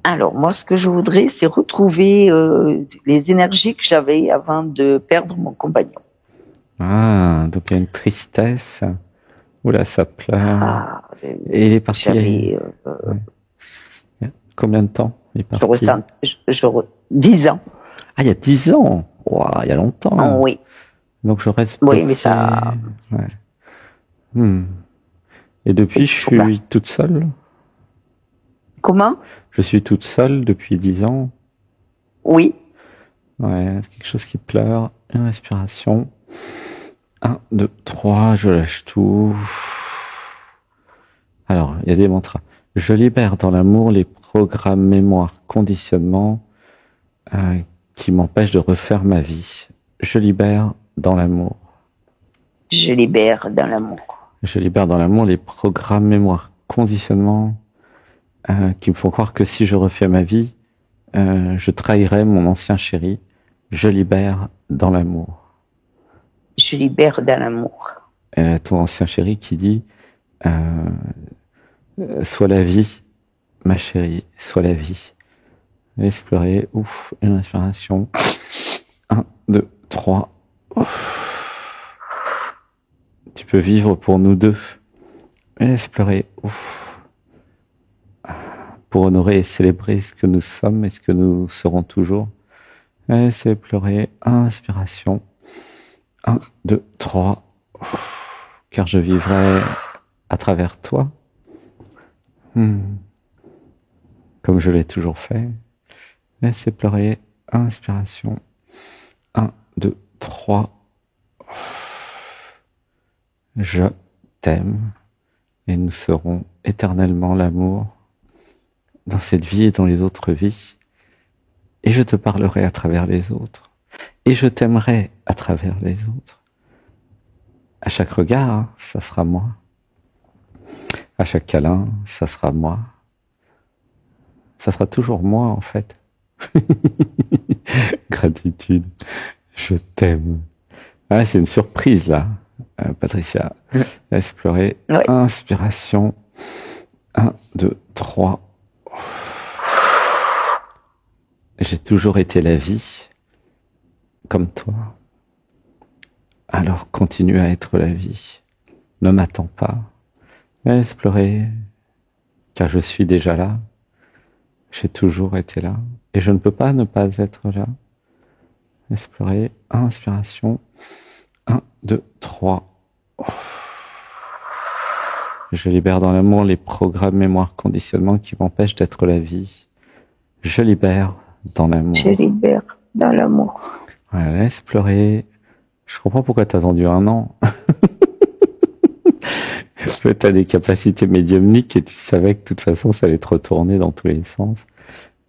Alors, moi, ce que je voudrais, c'est retrouver les énergies que j'avais avant de perdre mon compagnon. Ah, donc il y a une tristesse. Oula, ça pleure. Ah, Et il est parti il y j'avais, a combien de temps? Il est je parti? ressens, 10 ans. Ah, il y a 10 ans. Ouah, il y a Ah, longtemps. oui, Donc je reste oui, mais bloqué. ça, Ouais. Hmm. Et depuis, je il faut pas. suis toute seule. Comment? Je suis toute seule depuis 10 ans. Oui, Ouais, c'est quelque chose qui pleure. Une respiration. 1, 2, 3, je lâche tout. Alors, il y a des mantras. Je libère dans l'amour les programmes, mémoire, conditionnements euh, qui m'empêchent de refaire ma vie. Je libère dans l'amour. je libère dans l'amour. Je libère dans l'amour les programmes, mémoire, conditionnements qui me font croire que si je refais ma vie, je trahirais mon ancien chéri. Je libère dans l'amour. Je libère dans l'amour. Ton ancien chéri qui dit sois la vie, ma chérie, sois la vie. Laisse pleurer, ouf, une respiration. 1, 2, 3. Tu peux vivre pour nous deux. Laisse pleurer, ouf. Pour honorer et célébrer ce que nous sommes et ce que nous serons toujours. Laisse pleurer, inspiration. 1, 2, 3. Car je vivrai à travers toi. Comme je l'ai toujours fait. Laissez pleurer. Inspiration. 1, 2, 3. Je t'aime. Et nous serons éternellement l'amour dans cette vie et dans les autres vies. Et je te parlerai à travers les autres. Et je t'aimerai à travers les autres. À chaque regard, ça sera moi. À chaque câlin, ça sera moi. Ça sera toujours moi, en fait. Gratitude. Je t'aime. Ah, c'est une surprise, là, Patricia. Laisse pleurer. Oui. Inspiration. 1, 2, 3. J'ai toujours été la vie, comme toi. Alors continue à être la vie. Ne m'attends pas. Laisse pleurer, car je suis déjà là. J'ai toujours été là. Et je ne peux pas ne pas être là. Laisse pleurer. Inspiration. 1, 2, 3. Je libère dans l'amour les programmes, mémoires, conditionnements qui m'empêchent d'être la vie. Je libère dans l'amour. Je libère dans l'amour. Ouais, laisse pleurer. Je comprends pourquoi tu as attendu 1 an. Tu as des capacités médiumniques et tu savais que de toute façon ça allait te retourner dans tous les sens.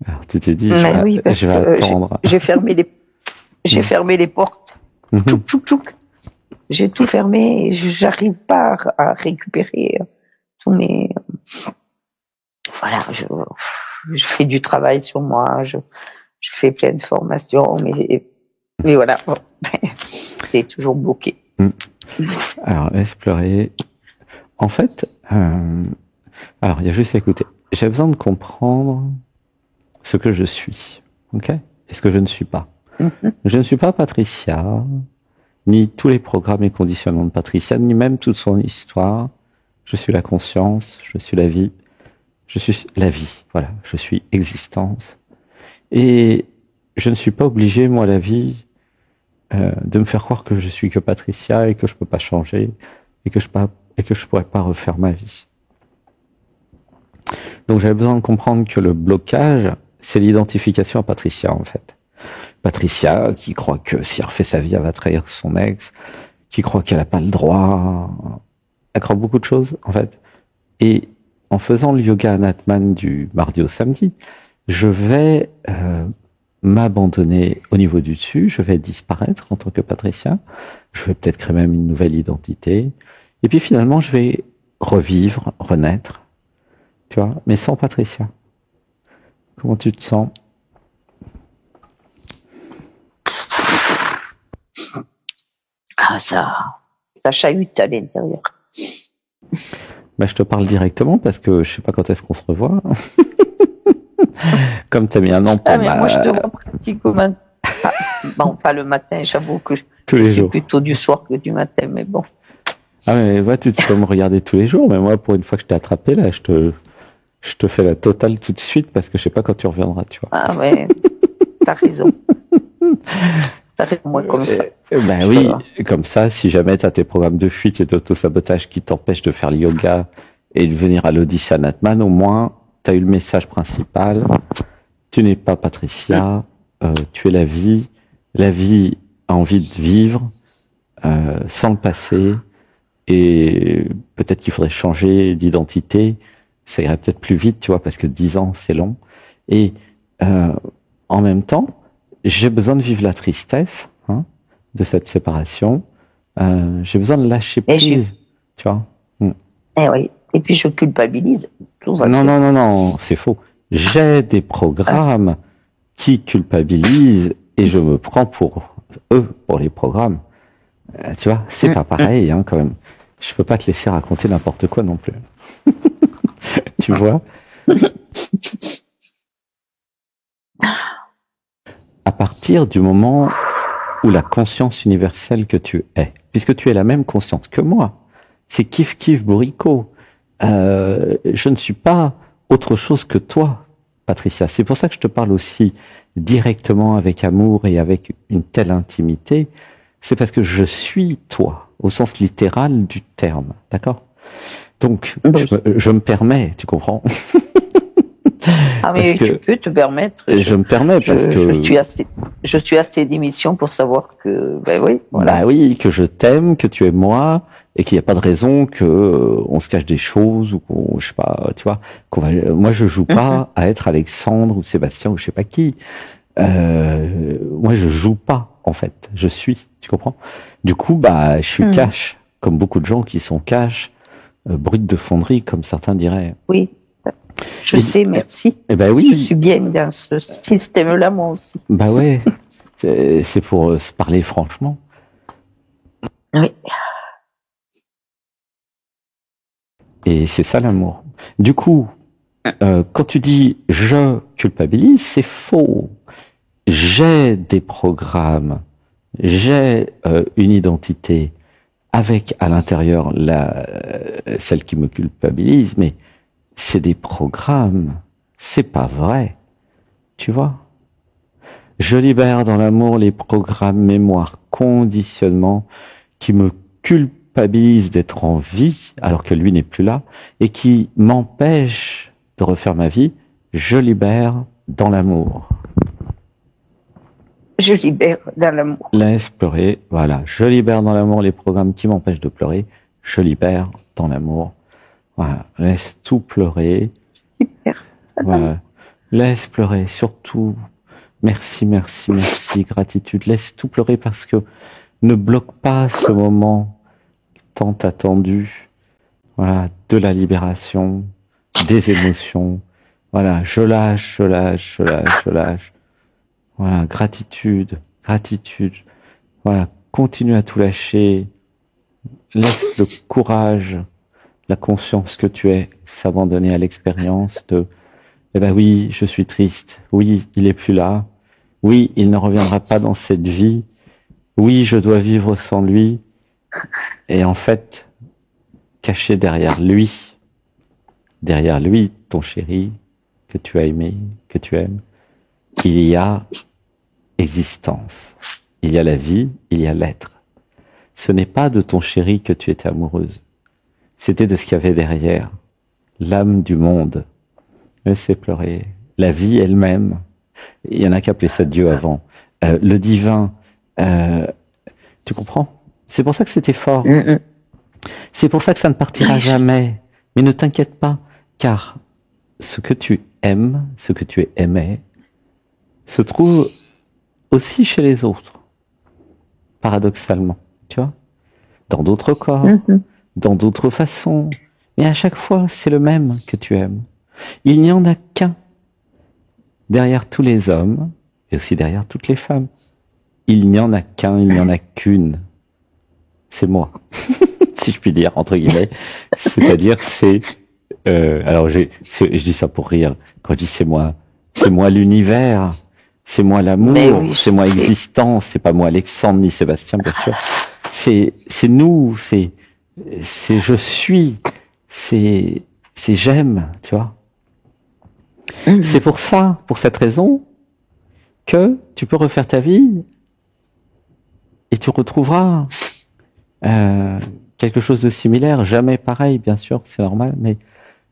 Alors tu t'es dit, je vais attendre. J'ai fermé les portes. Tchouk, tchouk, tchouk. J'ai tout fermé et j'arrive pas à récupérer tous mes... Voilà, je fais du travail sur moi, je fais plein de formations, mais voilà, c'est toujours bloqué. Alors, laisse pleurer. En fait, alors, il y a juste à écouter. J'ai besoin de comprendre ce que je suis, ok? Et ce que je ne suis pas. Je ne suis pas Patricia, ni tous les programmes et conditionnements de Patricia, ni même toute son histoire. Je suis la conscience, je suis la vie, je suis la vie, voilà, je suis existence. Et je ne suis pas obligé, moi, la vie, de me faire croire que je suis que Patricia et que je peux pas changer et que je pourrais pas refaire ma vie. Donc j'avais besoin de comprendre que le blocage, c'est l'identification à Patricia, en fait. Patricia qui croit que si elle refait sa vie, elle va trahir son ex, qui croit qu'elle n'a pas le droit, elle croit beaucoup de choses, en fait. Et en faisant le yoga Anatman du mardi au samedi, je vais m'abandonner au niveau du dessus, je vais disparaître en tant que Patricia, je vais peut-être créer même une nouvelle identité, et puis finalement je vais revivre, renaître, tu vois, mais sans Patricia. Comment tu te sens? Ah, ça chahute à l'intérieur. Ben, je te parle directement parce que je sais pas quand est-ce qu'on se revoit. comme tu as mis un an pour Ah, mais moi, je te vois pratiquement. Ah, bon, pas le matin, j'avoue que tous les jours. plutôt du soir que du matin, mais bon. Ah, mais ouais, tu peux me regarder tous les jours, mais moi, pour une fois que je t'ai attrapé, là, je te fais la totale tout de suite parce que je sais pas quand tu reviendras, tu vois. Ah, ouais, t'as raison. T'as raison, moi, comme ça. Ben oui, comme ça, si jamais tu as tes programmes de fuite et d'auto-sabotage qui t'empêchent de faire le yoga et de venir à l'Odyssée Natman, au moins, tu as eu le message principal. Tu n'es pas Patricia, tu es la vie. La vie a envie de vivre sans le passé. Et peut-être qu'il faudrait changer d'identité. Ça irait peut-être plus vite, tu vois, parce que 10 ans, c'est long. Et en même temps, j'ai besoin de vivre la tristesse de cette séparation. J'ai besoin de lâcher prise, tu vois. Eh oui. Et puis je culpabilise. Non, c'est faux. J'ai des programmes qui culpabilisent et je me prends pour eux, pour les programmes. Tu vois, c'est pas pareil, quand même. Je peux pas te laisser raconter n'importe quoi non plus. Tu vois? À partir du moment où la conscience universelle que tu es, puisque tu es la même conscience que moi, c'est kiff kiff bourricot. Je ne suis pas autre chose que toi, Patricia. C'est pour ça que je te parle aussi directement avec amour et avec une telle intimité. C'est parce que je suis toi, au sens littéral du terme, d'accord? Donc, je me permets, tu comprends? Ah mais tu peux te permettre. Je me permets parce que je suis assez d'émissions pour savoir que oui, voilà. Bah oui, que je t'aime, que tu es moi et qu'il n'y a pas de raison que on se cache des choses ou qu'on, je sais pas, tu vois, moi je joue pas à être Alexandre ou Sébastien ou je sais pas qui. Moi je joue pas en fait, je suis, tu comprends? Du coup je suis cash, comme beaucoup de gens qui sont cash, brut de fonderie comme certains diraient. Oui. Je sais, merci. Oui. Je suis bien dans ce système-là, moi aussi. Bah ouais, c'est pour se parler franchement. Oui. Et c'est ça l'amour. Du coup, quand tu dis « je culpabilise », c'est faux. J'ai des programmes, j'ai une identité avec à l'intérieur celle qui me culpabilise, mais c'est des programmes, c'est pas vrai, tu vois. Je libère dans l'amour les programmes, mémoire, conditionnement qui me culpabilisent d'être en vie alors que lui n'est plus là et qui m'empêchent de refaire ma vie. Je libère dans l'amour. Je libère dans l'amour. Laisse pleurer, voilà. Je libère dans l'amour les programmes qui m'empêchent de pleurer. Je libère dans l'amour. Voilà, laisse tout pleurer. Super. Voilà. Laisse pleurer, surtout. Merci, merci, merci, gratitude. Laisse tout pleurer parce que ne bloque pas ce moment tant attendu. Voilà, de la libération, des émotions. Voilà, je lâche, je lâche, je lâche, je lâche. Voilà, gratitude, gratitude. Voilà, continue à tout lâcher. Laisse le courage, la conscience que tu es, s'abandonner à l'expérience de oui, je suis triste. Oui, il est plus là. Oui, il ne reviendra pas dans cette vie. Oui, je dois vivre sans lui. Et en fait, caché derrière lui, ton chéri, que tu as aimé, que tu aimes, il y a existence. Il y a la vie, il y a l'être. Ce n'est pas de ton chéri que tu étais amoureuse. C'était de ce qu'il y avait derrière. L'âme du monde. Laissez pleurer. La vie elle-même. Il y en a qui appelaient ça Dieu avant. Le divin. Tu comprends? C'est pour ça que c'était fort. C'est pour ça que ça ne partira jamais. Mais ne t'inquiète pas, car ce que tu aimes, ce que tu aimais, se trouve aussi chez les autres. Paradoxalement, tu vois? Dans d'autres corps, dans d'autres façons. Mais à chaque fois, c'est le même que tu aimes. Il n'y en a qu'un. Derrière tous les hommes, et aussi derrière toutes les femmes, il n'y en a qu'un, il n'y en a qu'une. C'est moi, si je puis dire, entre guillemets. C'est-à-dire, alors je dis ça pour rire. Quand je dis c'est moi, c'est moi l'univers, c'est moi l'amour, oui, c'est moi existence, c'est pas moi Alexandre ni Sébastien, bien sûr. C'est nous, c'est je suis, c'est j'aime, tu vois. C'est pour ça, pour cette raison, que tu peux refaire ta vie et tu retrouveras quelque chose de similaire, jamais pareil, bien sûr, c'est normal, mais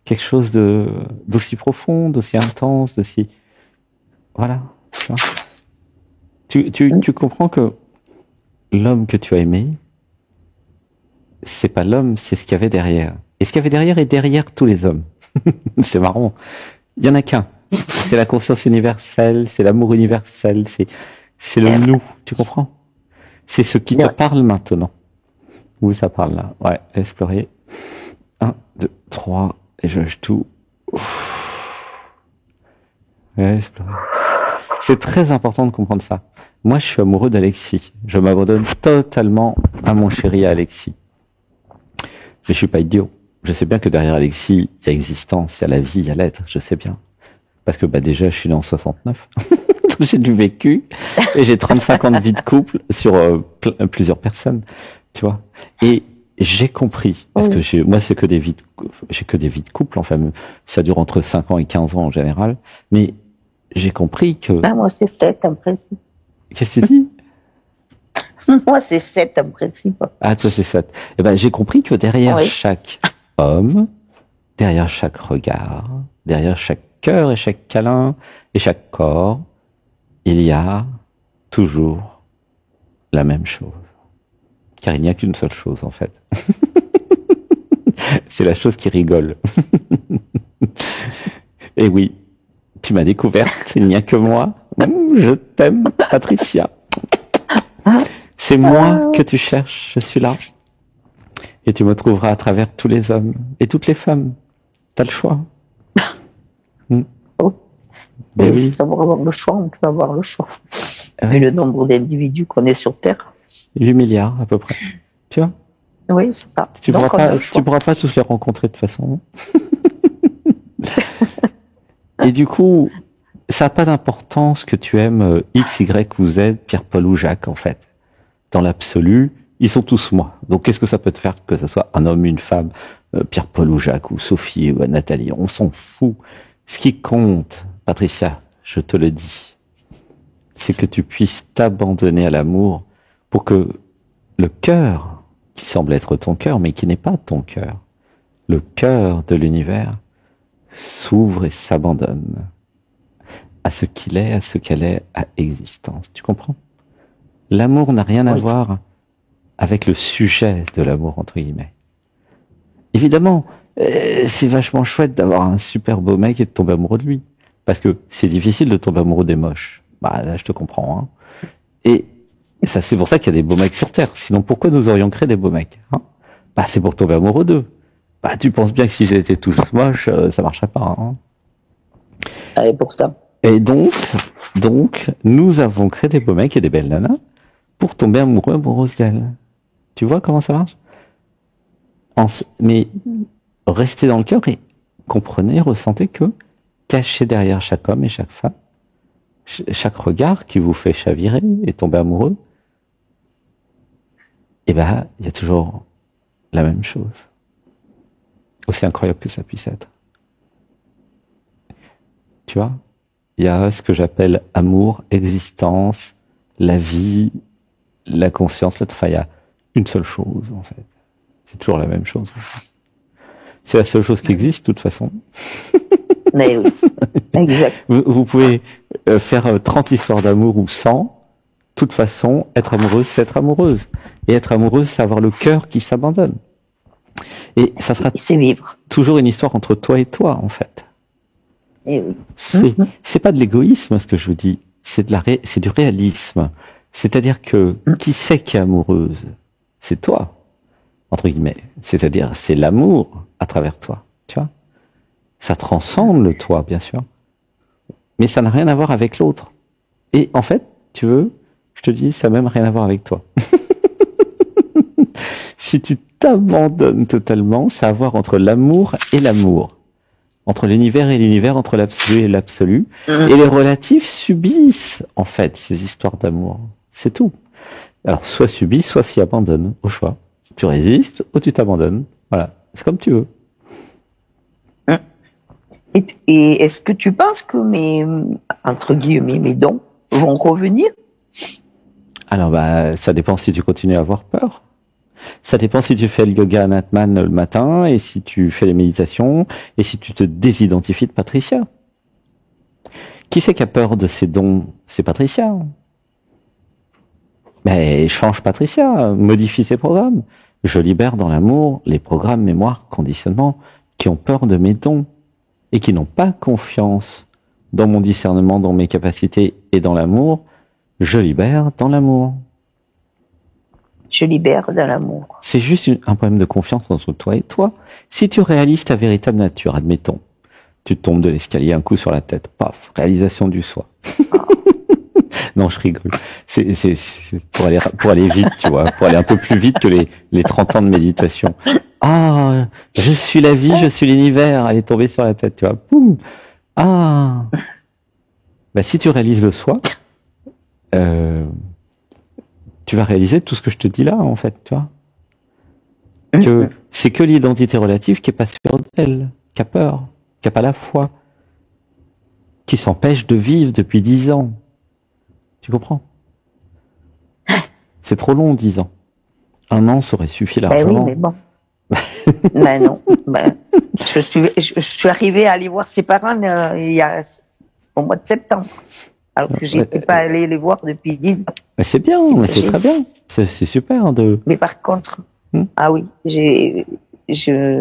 quelque chose d'aussi profond, d'aussi intense, d'aussi... Voilà. Tu comprends que l'homme que tu as aimé, c'est pas l'homme, c'est ce qu'il y avait derrière. Et ce qu'il y avait derrière est derrière tous les hommes. C'est marrant. Il y en a qu'un. C'est la conscience universelle, c'est l'amour universel, c'est le nous. Tu comprends? C'est ce qui te parle maintenant. Oui, ça parle là. Ouais, explorer. 1, 2, 3, et je lâche tout. Ouais, explorer. C'est très important de comprendre ça. Moi, je suis amoureux d'Alexis. Je m'abandonne totalement à mon chéri Alexis. Mais je suis pas idiot. Je sais bien que derrière Alexis, il y a existence, il y a la vie, il y a l'être. Je sais bien. Parce que déjà, je suis né en 69. J'ai du vécu. Et j'ai 35 ans de vie de couple sur plusieurs personnes. Tu vois. Et j'ai compris. Parce que moi, c'est que des vies j'ai que des vies de couple. Enfin, ça dure entre 5 ans et 15 ans en général. Mais j'ai compris que... Ah, moi, c'est 7 en principe. Qu'est-ce que tu dis? Moi, c'est 7 en principe. Ah, toi, c'est 7. Eh ben, j'ai compris que derrière chaque homme, derrière chaque regard, derrière chaque cœur et chaque câlin et chaque corps, il y a toujours la même chose. Car il n'y a qu'une seule chose, en fait. C'est la chose qui rigole. Et oui, tu m'as découverte, il n'y a que moi. Je t'aime, Patricia. C'est moi que tu cherches, je suis là. Et tu me trouveras à travers tous les hommes et toutes les femmes. T'as le choix. Mais oui. Pour avoir le choix, on peut avoir le choix. Et le nombre d'individus qu'on est sur Terre. 8 milliards à peu près. Tu vois? Oui, c'est ça. Tu pourras pas tous les rencontrer de toute façon. Et du coup, ça n'a pas d'importance que tu aimes X, Y ou Z, Pierre, Paul ou Jacques, en fait. Dans l'absolu, ils sont tous moi. Donc, qu'est-ce que ça peut te faire que ce soit un homme, une femme, Pierre, Paul ou Jacques, ou Sophie ou Nathalie? On s'en fout. Ce qui compte, Patricia, je te le dis, c'est que tu puisses t'abandonner à l'amour pour que le cœur, qui semble être ton cœur, mais qui n'est pas ton cœur, le cœur de l'univers, s'ouvre et s'abandonne à ce qu'il est, à ce qu'elle est, à existence. Tu comprends? L'amour n'a rien à voir avec le sujet de l'amour, entre guillemets. Évidemment, c'est vachement chouette d'avoir un super beau mec et de tomber amoureux de lui. Parce que c'est difficile de tomber amoureux des moches. Bah là, je te comprends. Hein. Et ça, c'est pour ça qu'il y a des beaux mecs sur Terre. Sinon, pourquoi nous aurions créé des beaux mecs, hein? Bah, c'est pour tomber amoureux d'eux. Bah, tu penses bien que si j'étais tous moches, ça marcherait pas. Hein. Allez, pour ça. Et donc, nous avons créé des beaux mecs et des belles nanas pour tomber amoureuses d'elles. Tu vois comment ça marche? Mais restez dans le cœur et comprenez, ressentez que caché derrière chaque homme et chaque femme, chaque regard qui vous fait chavirer et tomber amoureux, eh ben, il y a toujours la même chose. Aussi incroyable que ça puisse être. Tu vois? Il y a ce que j'appelle amour, existence, la vie, la conscience. Enfin, il y a une seule chose, en fait. C'est toujours la même chose. C'est la seule chose qui existe, de toute façon. Mais oui, exact. Vous pouvez faire 30 histoires d'amour ou 100. De toute façon, être amoureuse, c'est être amoureuse. Et être amoureuse, c'est avoir le cœur qui s'abandonne. Et ça sera toujours une histoire entre toi et toi, en fait. Et oui. C'est pas de l'égoïsme, ce que je vous dis. C'est du réalisme. C'est-à-dire que qui c'est qui est amoureuse? C'est toi, entre guillemets. C'est-à-dire, c'est l'amour à travers toi. Tu vois? Ça transcende le toi, bien sûr. Mais ça n'a rien à voir avec l'autre. Et en fait, tu veux, je te dis, ça n'a même rien à voir avec toi. Si tu t'abandonnes totalement, ça a à voir entre l'amour et l'amour. entre l'univers et l'univers, entre l'absolu et l'absolu. Et les relatifs subissent, en fait, ces histoires d'amour. C'est tout. Alors, soit subissent, soit s'y abandonnent, au choix. Tu résistes ou tu t'abandonnes. Voilà. C'est comme tu veux. Et est-ce que tu penses que entre guillemets, mes dons vont revenir? Alors, ça dépend si tu continues à avoir peur. Ça dépend si tu fais le yoga Anatman le matin, et si tu fais les méditations, et si tu te désidentifies de Patricia. Qui c'est qui a peur de ses dons? C'est Patricia. Mais change Patricia, modifie ses programmes. Je libère dans l'amour les programmes, mémoire, conditionnement, qui ont peur de mes dons, et qui n'ont pas confiance dans mon discernement, dans mes capacités et dans l'amour. Je libère dans l'amour. Je libère dans l'amour. C'est juste un problème de confiance entre toi et toi. Si tu réalises ta véritable nature, admettons, tu tombes de l'escalier un coup sur la tête, paf, réalisation du soi. Non, je rigole. C'est pour aller vite, tu vois, pour aller un peu plus vite que les 30 ans de méditation. Ah, je suis la vie, je suis l'univers, elle est tombée sur la tête, tu vois. Boum. Ah. Si tu réalises le soi, tu vas réaliser tout ce que je te dis là, en fait, tu vois. Que c'est que l'identité relative qui est pas sûre d'elle, qui a peur, qui a pas la foi, qui s'empêche de vivre depuis 10 ans. Tu comprends? C'est trop long, 10 ans. 1 an, ça aurait suffi largement. Oui, mais bon. Non. Je suis arrivée à aller voir ses parents au mois de septembre. Alors que je n'étais pas allée les voir depuis 10 ans. Mais c'est bien, c'est très bien. C'est super de... Mais par contre, ah oui, je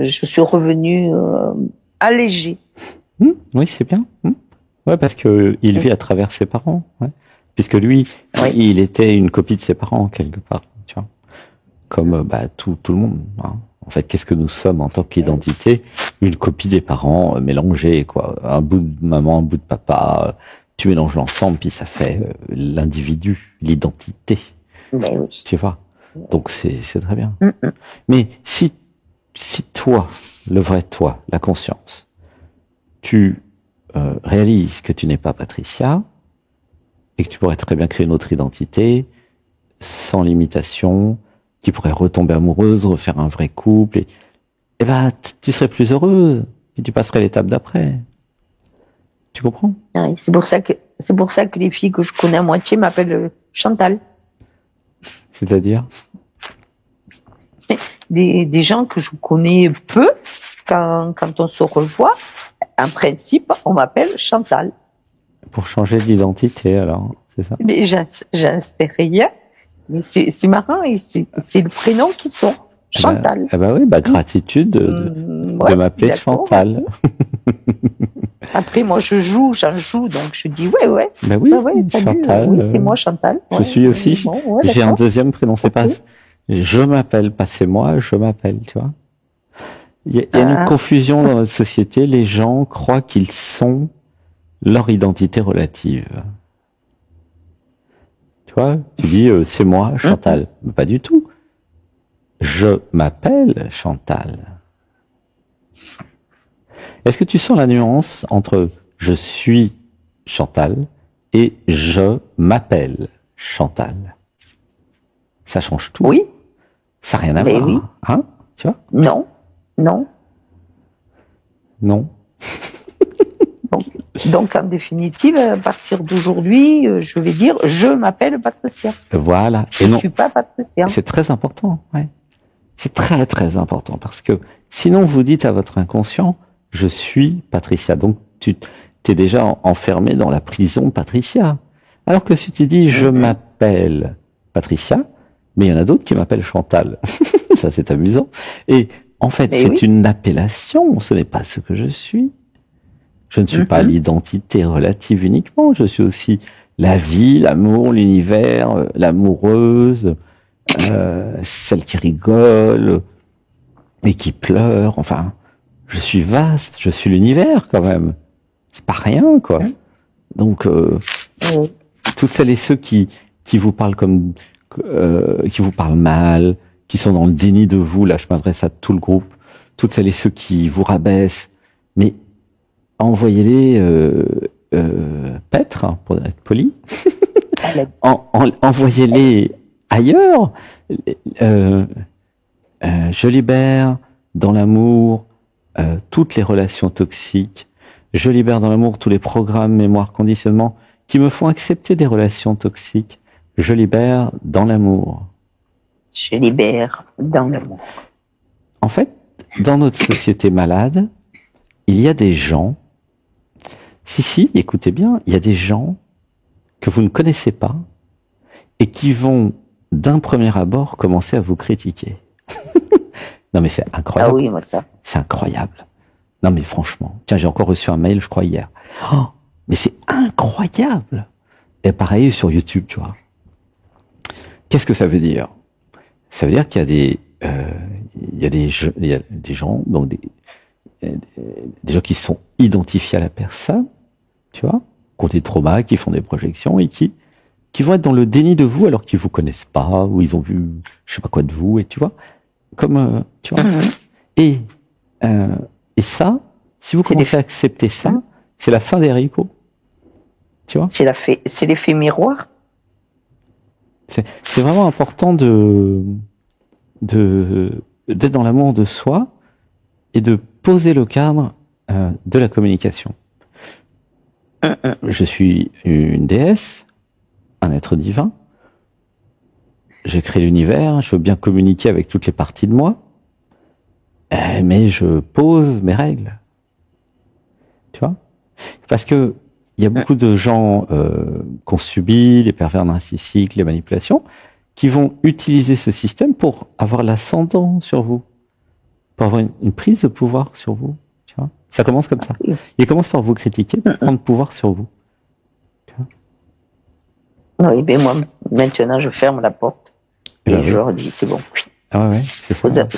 suis revenue allégée. Oui, c'est bien. Ouais, parce que il vit à travers ses parents. Ouais. Puisque lui, il était une copie de ses parents, quelque part. Tu vois. Comme tout le monde. Hein. En fait, qu'est-ce que nous sommes en tant qu'identité? Une copie des parents mélangée, quoi. Un bout de maman, un bout de papa. Tu mélanges l'ensemble, puis ça fait l'individu, l'identité. Mais oui. Tu vois. Donc c'est très bien. Mais si toi, le vrai toi, la conscience, tu réalises que tu n'es pas Patricia et que tu pourrais très bien créer une autre identité sans limitation, qui pourrait retomber amoureuse, refaire un vrai couple, et tu serais plus heureuse et tu passerais l'étape d'après. Tu comprends? Oui, c'est pour ça que les filles que je connais à moitié m'appellent Chantal. C'est-à-dire? Des gens que je connais peu, quand on se revoit, en principe, on m'appelle Chantal. Pour changer d'identité, alors, c'est ça? Mais j'en sais rien. Mais c'est marrant, et c'est le prénom qui sort. Chantal. Oui, gratitude de m'appeler Chantal. Après, moi, j'en joue, donc je dis ouais. Oui, salut, Chantal. Oui, c'est moi, Chantal. Je suis aussi. J'ai un deuxième prénom, c'est pas. Je m'appelle, pas c'est moi, je m'appelle, tu vois. Il y a une confusion dans notre société. Les gens croient qu'ils sont leur identité relative. Tu vois, tu dis c'est moi, Chantal. Mais pas du tout. Je m'appelle Chantal. Est-ce que tu sens la nuance entre je suis Chantal et je m'appelle Chantal? Ça change tout. Oui. Ça n'a rien à voir. Oui. Hein? Tu vois? Non. Donc, en définitive, à partir d'aujourd'hui, je vais dire je m'appelle Patricia. Voilà. Je ne suis pas Patricia. C'est très important. Ouais. C'est très très important parce que sinon vous dites à votre inconscient je suis Patricia. Donc tu t'es déjà enfermé dans la prison Patricia. Alors que si tu dis je m'appelle Patricia, mais il y en a d'autres qui m'appellent Chantal. Ça c'est amusant. Et en fait c'est une appellation, ce n'est pas ce que je suis. Je ne suis pas l'identité relative uniquement, je suis aussi la vie, l'amour, l'univers, l'amoureuse, celle qui rigole et qui pleure. Enfin, je suis vaste, je suis l'univers quand même. C'est pas rien, quoi. Donc, toutes celles et ceux qui vous parlent qui vous parlent mal, qui sont dans le déni de vous, là, je m'adresse à tout le groupe. Toutes celles et ceux qui vous rabaissent, mais envoyez-les paître, hein, pour être poli. Envoyez-les ailleurs. Je libère dans l'amour toutes les relations toxiques. Je libère dans l'amour tous les programmes, mémoire, conditionnement qui me font accepter des relations toxiques. Je libère dans l'amour. Je libère dans l'amour. En fait, dans notre société malade, il y a des gens, si, écoutez bien, il y a des gens que vous ne connaissez pas et qui vont d'un premier abord commencer à vous critiquer. Non mais c'est incroyable. Ah oui, moi ça. C'est incroyable. Non mais franchement, tiens, j'ai encore reçu un mail, je crois hier. Oh, mais c'est incroyable. Et pareil sur YouTube, tu vois. Qu'est-ce que ça veut dire? Ça veut dire qu'il y a des gens, donc des gens qui sont identifiés à la personne, tu vois, qui ont des traumas, qui font des projections et qui vont être dans le déni de vous alors qu'ils vous connaissent pas, ou ils ont vu je sais pas quoi de vous, et tu vois, comme tu vois. Et ça, si vous commencez à accepter ça, c'est la fin des haricots. Tu vois. C'est l'effet miroir. C'est vraiment important d'être dans l'amour de soi et de poser le cadre de la communication. Je suis une déesse, un être divin. J'ai créé l'univers, je veux bien communiquer avec toutes les parties de moi, mais je pose mes règles. Tu vois? Parce que il y a beaucoup de gens qui ont subi les pervers narcissiques, les manipulations, qui vont utiliser ce système pour avoir l'ascendant sur vous, pour avoir une prise de pouvoir sur vous. Tu vois, ça commence comme ça. Ils commencent par vous critiquer pour prendre pouvoir sur vous. Tu vois. Oui, ben moi, maintenant, je ferme la porte et je leur dis, c'est bon. Ah ouais, c'est ça.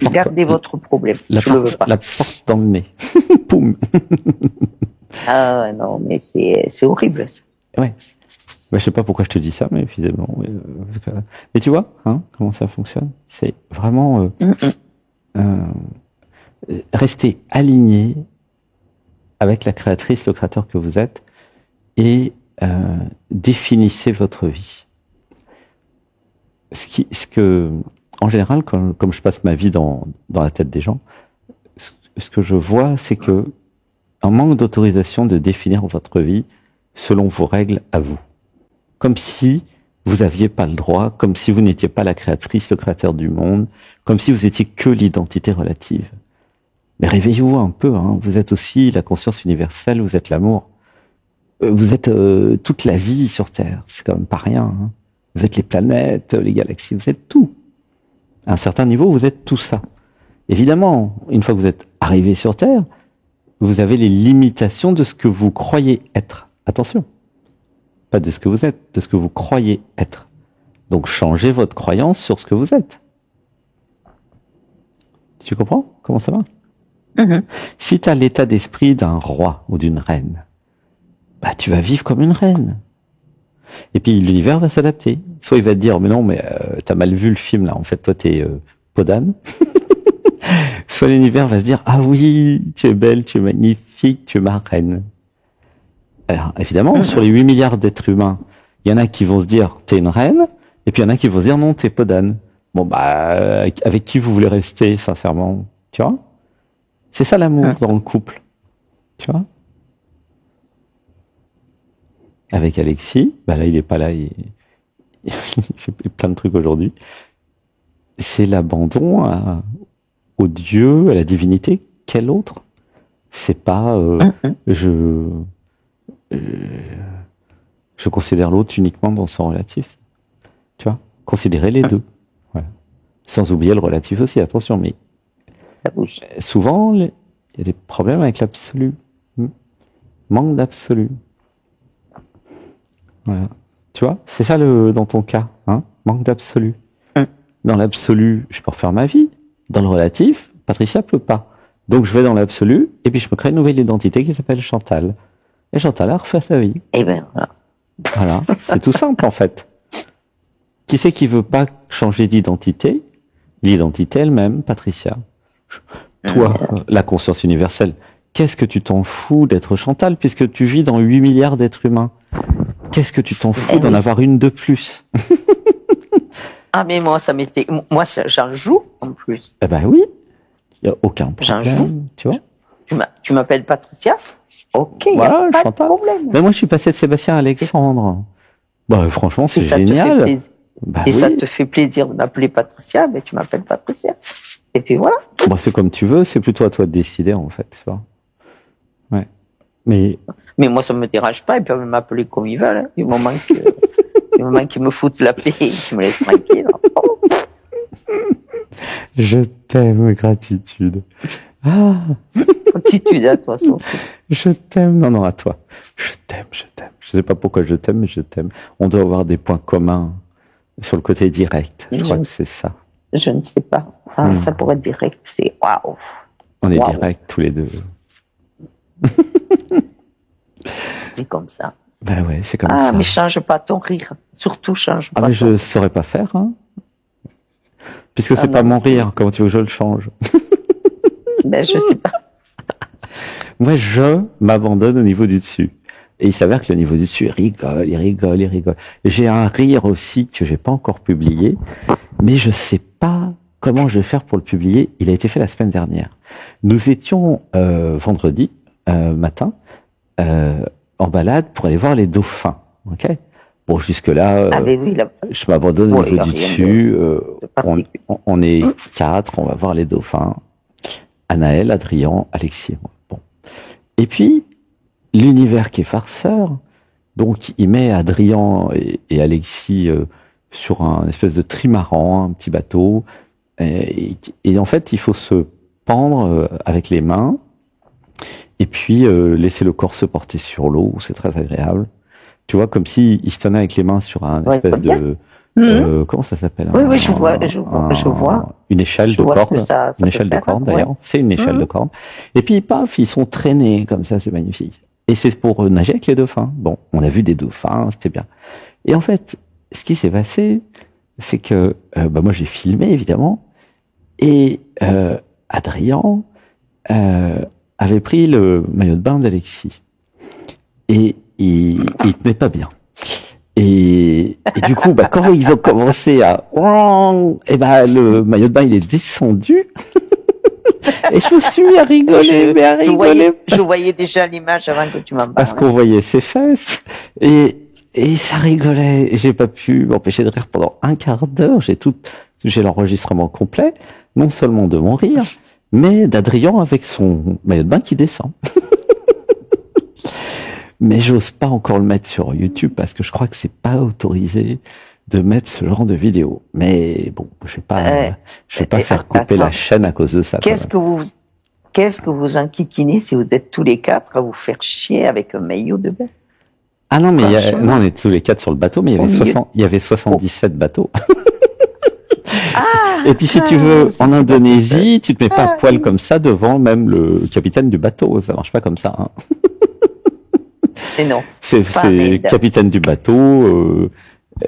Gardez votre problème. Je le veux pas. La porte dans le nez. Poum. Ah non, mais c'est horrible. Ouais. Bah, je sais pas pourquoi je te dis ça, mais finalement. Mais tu vois, hein, comment ça fonctionne. C'est vraiment rester aligné avec la créatrice, le créateur que vous êtes, et définissez votre vie. En général, comme je passe ma vie dans la tête des gens, ce que je vois, c'est que un manque d'autorisation de définir votre vie selon vos règles à vous. Comme si vous n'aviez pas le droit, comme si vous n'étiez pas la créatrice, le créateur du monde, comme si vous étiez que l'identité relative. Mais réveillez-vous un peu, hein. Vous êtes aussi la conscience universelle, vous êtes l'amour. Vous êtes toute la vie sur Terre, c'est quand même pas rien. Hein. Vous êtes les planètes, les galaxies, vous êtes tout. À un certain niveau, vous êtes tout ça. Évidemment, une fois que vous êtes arrivé sur Terre, vous avez les limitations de ce que vous croyez être. Attention. Pas de ce que vous êtes, de ce que vous croyez être. Donc changez votre croyance sur ce que vous êtes. Tu comprends comment ça va? Si tu as l'état d'esprit d'un roi ou d'une reine, bah tu vas vivre comme une reine. Et puis l'univers va s'adapter. Soit il va te dire, mais non, mais t'as mal vu le film là, en fait toi t'es peau d'âne. Soit l'univers va se dire, ah oui, tu es belle, tu es magnifique, tu es ma reine. Alors évidemment, sur les 8 milliards d'êtres humains, il y en a qui vont se dire, t'es une reine, et puis il y en a qui vont se dire, non, t'es peau d'âne. Bon bah, avec qui vous voulez rester, sincèrement, tu vois? C'est ça l'amour dans le couple, tu vois? Avec Alexis, bah là il est pas là, il fait plein de trucs aujourd'hui. C'est l'abandon au Dieu, à la divinité. Quel autre? C'est pas je considère l'autre uniquement dans son relatif. Tu vois? Considérer les deux. Voilà. Sans oublier le relatif aussi, attention, mais souvent il y a des problèmes avec l'absolu. Manque d'absolu. Voilà. Tu vois, c'est ça dans ton cas, hein, manque d'absolu. Dans l'absolu, je peux refaire ma vie. Dans le relatif, Patricia peut pas. Donc je vais dans l'absolu, et puis je me crée une nouvelle identité qui s'appelle Chantal. Et Chantal a refait sa vie. Et ben voilà. Voilà, c'est tout simple en fait. Qui c'est qui veut pas changer d'identité? L'identité elle-même, Patricia. Toi, la conscience universelle, qu'est-ce que tu t'en fous d'être Chantal puisque tu vis dans 8 milliards d'êtres humains? Qu'est-ce que tu t'en fous d'en avoir une de plus? Ah, mais moi, moi, j'en joue, en plus. Eh ben oui. Il n'y a aucun J'en joue. problème, tu vois. Tu m'appelles Patricia? Ok, il Voilà, a pas Chantal. de problème. Mais moi, je suis passé de Sébastien à Alexandre. Bah, franchement, c'est génial. Bah, et oui. ça te fait plaisir de m'appeler Patricia, mais tu m'appelles Patricia. Et puis voilà. Bon, c'est comme tu veux, c'est plutôt à toi de décider, en fait, tu vois. Ouais. Mais moi, ça me dérange pas, ils peuvent m'appeler comme ils veulent. Hein. Du moment qu'ils me foutent la paix et qu'ils me laissent tranquille. Oh. je t'aime, gratitude. Ah, Attitude à toi, Sophie. je t'aime. Non, à toi. Je t'aime. Je sais pas pourquoi je t'aime, mais je t'aime. On doit avoir des points communs sur le côté direct. Je crois que c'est ça. Je ne sais pas. Ça pourrait être direct. C'est waouh. On est direct tous les deux. C'est comme ça. Ben ouais, c'est comme ça. Ah, mais change pas ton rire. Surtout, change pas. Ah, mais je saurais pas faire, hein. Puisque c'est pas mon rire. Comment tu veux que je le change? Ben, je sais pas. Moi, je m'abandonne au niveau du dessus. Et il s'avère que le niveau du dessus, il rigole. J'ai un rire aussi que j'ai pas encore publié, mais je sais pas comment je vais faire pour le publier. Il a été fait la semaine dernière. Nous étions vendredi matin en balade pour aller voir les dauphins. Ok. Bon, jusque-là, je m'abandonne au niveau du dessus. On est 4, on va voir les dauphins. Anaël, Adrien, Alexis. Bon. Et puis, l'univers qui est farceur, donc il met Adrien et Alexis sur un espèce de trimaran, un petit bateau. Et en fait, il faut se pendre avec les mains et puis laisser le corps se porter sur l'eau. C'est très agréable. Tu vois, comme si il se tenait avec les mains sur un espèce de... comment ça s'appelle? Oui, je vois. Une échelle de corde. Une échelle de corde, d'ailleurs. C'est une échelle de corde. Et puis, paf, ils sont traînés comme ça, c'est magnifique. Et c'est pour nager avec les dauphins. Bon, on a vu des dauphins, c'était bien. Et en fait, ce qui s'est passé, c'est que moi, j'ai filmé, évidemment. Et Adrien avait pris le maillot de bain d'Alexis. Et il tenait pas bien. Et du coup, quand ils ont commencé à... le maillot de bain, il est descendu. Et je me suis mis à rigoler, Je voyais déjà l'image avant que tu m'en parles. Parce qu'on voyait ses fesses. Et ça rigolait. Et j'ai pas pu m'empêcher de rire pendant un quart d'heure. J'ai l'enregistrement complet. Non seulement de mon rire, mais d'Adrien avec son maillot de bain qui descend. Mais j'ose pas encore le mettre sur YouTube parce que je crois que c'est pas autorisé de mettre ce genre de vidéo. Mais bon, je vais pas faire couper la chaîne à cause de ça. Qu'est-ce que vous enquiquinez si vous êtes tous les 4 à vous faire chier avec un maillot de bain? Ah non, mais on est tous les 4 sur le bateau, mais il y avait 77 bateaux. Et puis si tu veux, en Indonésie, tu te mets pas à poil comme ça devant même le capitaine du bateau. Ça marche pas comme ça. Hein. Et non. C'est capitaine du bateau.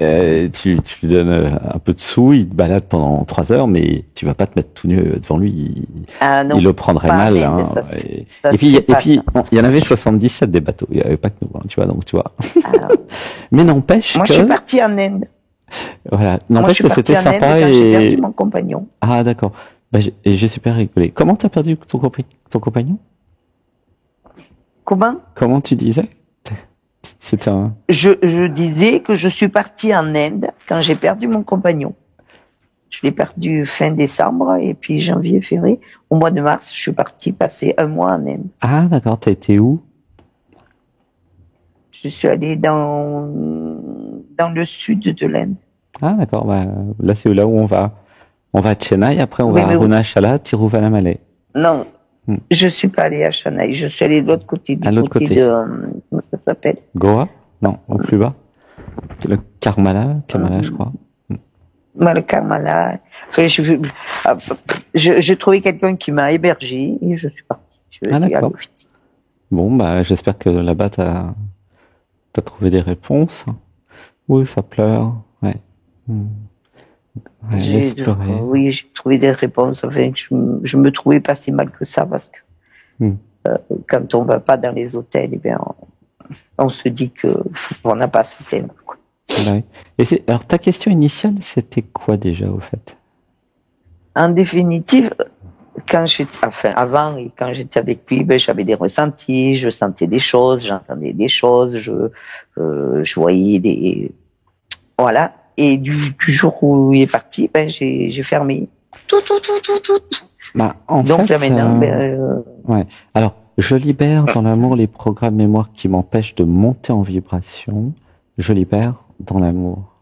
Tu lui donnes un peu de sous, il te balade pendant 3 heures, mais tu vas pas te mettre tout nu devant lui. Il le prendrait mal. Hein. Et puis il y en avait 77 des bateaux. Il y avait pas que nous. Hein, tu vois, donc tu vois. Mais n'empêche que. Moi, je suis partie en Inde. Voilà. N'empêche que c'était sympa et. J'ai perdu mon compagnon. Ah d'accord. Et j'ai super rigolé. Comment t'as perdu ton compagnon? Comment tu disais? C'était un... Je disais que je suis partie en Inde quand j'ai perdu mon compagnon. Je l'ai perdu fin décembre et puis janvier, février. Au mois de mars, je suis partie passer un mois en Inde. Ah d'accord, t'as été où? Je suis allée dans le sud de l'Inde. Ah d'accord, là c'est là où on va. On va à Chennai, après on va à Arunachala, Tiruvannamalai. Non, je suis pas allée à Chennai, je suis allée de l'autre côté. Comment ça s'appelle? Goa? Non, au plus bas. Le Karmala, je crois. Le Karmala. Enfin, j'ai trouvé quelqu'un qui m'a hébergé et je suis partie. D'accord. Bon, j'espère que là-bas t'as trouvé des réponses. Oui, ça pleure. Ouais. J'ai trouvé des réponses. Enfin, je me trouvais pas si mal que ça parce que quand on va pas dans les hôtels, eh bien, on se dit qu'on n'a pas à se plaindre, quoi. Ouais. Alors, ta question initiale, c'était quoi déjà, au fait? En définitive, avant et quand j'étais avec lui, ben, j'avais des ressentis, je sentais des choses, j'entendais des choses, je voyais des, voilà. Et du jour où il est parti, ben, j'ai fermé tout. Bah, Donc là maintenant, ouais. Alors, je libère dans l'amour les programmes mémoire qui m'empêchent de monter en vibration. Je libère dans l'amour.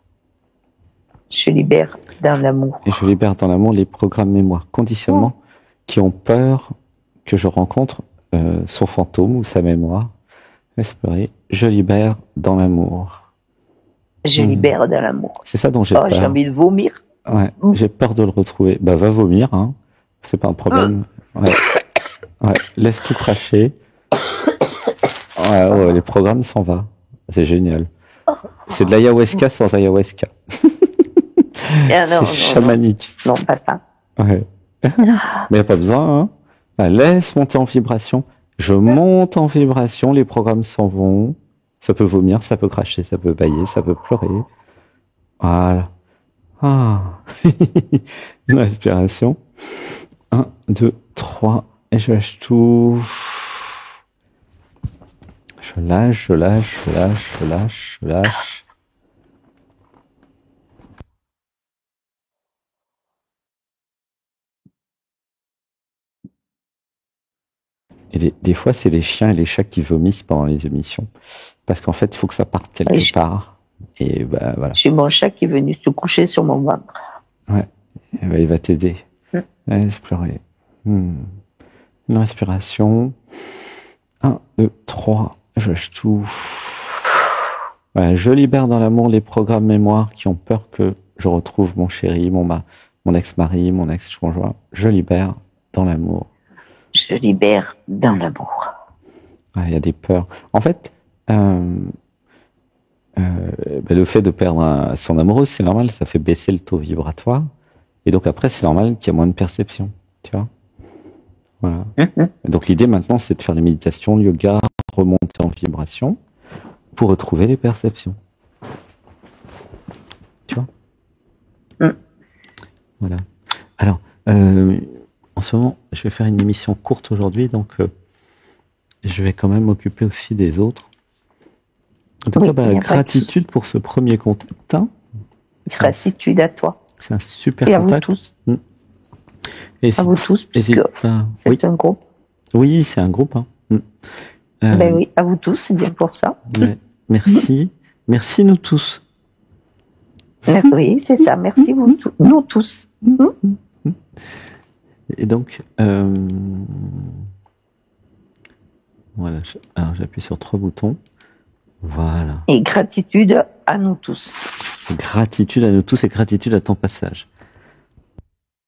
Je libère dans l'amour. Et je libère dans l'amour les programmes mémoire conditionnement qui ont peur que je rencontre son fantôme ou sa mémoire. Espérez. Je libère dans l'amour. Je libère dans l'amour. C'est ça dont j'ai peur. J'ai envie de vomir. Ouais, j'ai peur de le retrouver. Bah, va vomir, hein. C'est pas un problème. Ouais. Laisse tout cracher. Ouais, les programmes s'en vont. C'est génial. C'est de l'ayahuasca sans ayahuasca. C'est chamanique. Non, pas ça. Ouais. Mais y a pas besoin, hein. Bah, laisse monter en vibration. Je monte en vibration, les programmes s'en vont. Ça peut vomir, ça peut cracher, ça peut bâiller, ça peut pleurer. Voilà. Ah. Une respiration. 1, 2, 3. Et je lâche tout. Je lâche. Et des fois, c'est les chiens et les chats qui vomissent pendant les émissions. Parce qu'en fait, il faut que ça parte quelque part. Et bah, voilà. J'ai mon chat qui est venu se coucher sur mon ventre. Ouais. Et bah, il va t'aider. Laisse pleurer. Une respiration. 1, 2, 3. Je lâche tout. Ouais, je libère dans l'amour les programmes mémoire qui ont peur que je retrouve mon chéri, mon ex-mari, mon ex-conjoint. Je libère dans l'amour. Je libère dans l'amour. Il y a des peurs. En fait, le fait de perdre son amoureuse, c'est normal, ça fait baisser le taux vibratoire. Et donc après, c'est normal qu'il y ait moins de perception. Tu vois ? Voilà. Et donc l'idée maintenant, c'est de faire des méditations, le yoga, remonter en vibration pour retrouver les perceptions. Tu vois ? Voilà. Alors, en ce moment, je vais faire une émission courte aujourd'hui, donc je vais quand même m'occuper aussi des autres. En tout cas, gratitude pour ce premier contact. Gratitude à toi. C'est un super et contact. À vous tous. Et à vous tous, puisque c'est un groupe. Oui, c'est un groupe. Hein. Oui, à vous tous, c'est bien pour ça. Merci. Merci nous tous. Oui, c'est ça. Merci vous tous. Nous tous. Et donc, voilà. Alors, j'appuie sur 3 boutons. Voilà. Et gratitude à nous tous. Gratitude à nous tous et gratitude à ton passage.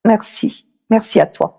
Merci. Merci à toi.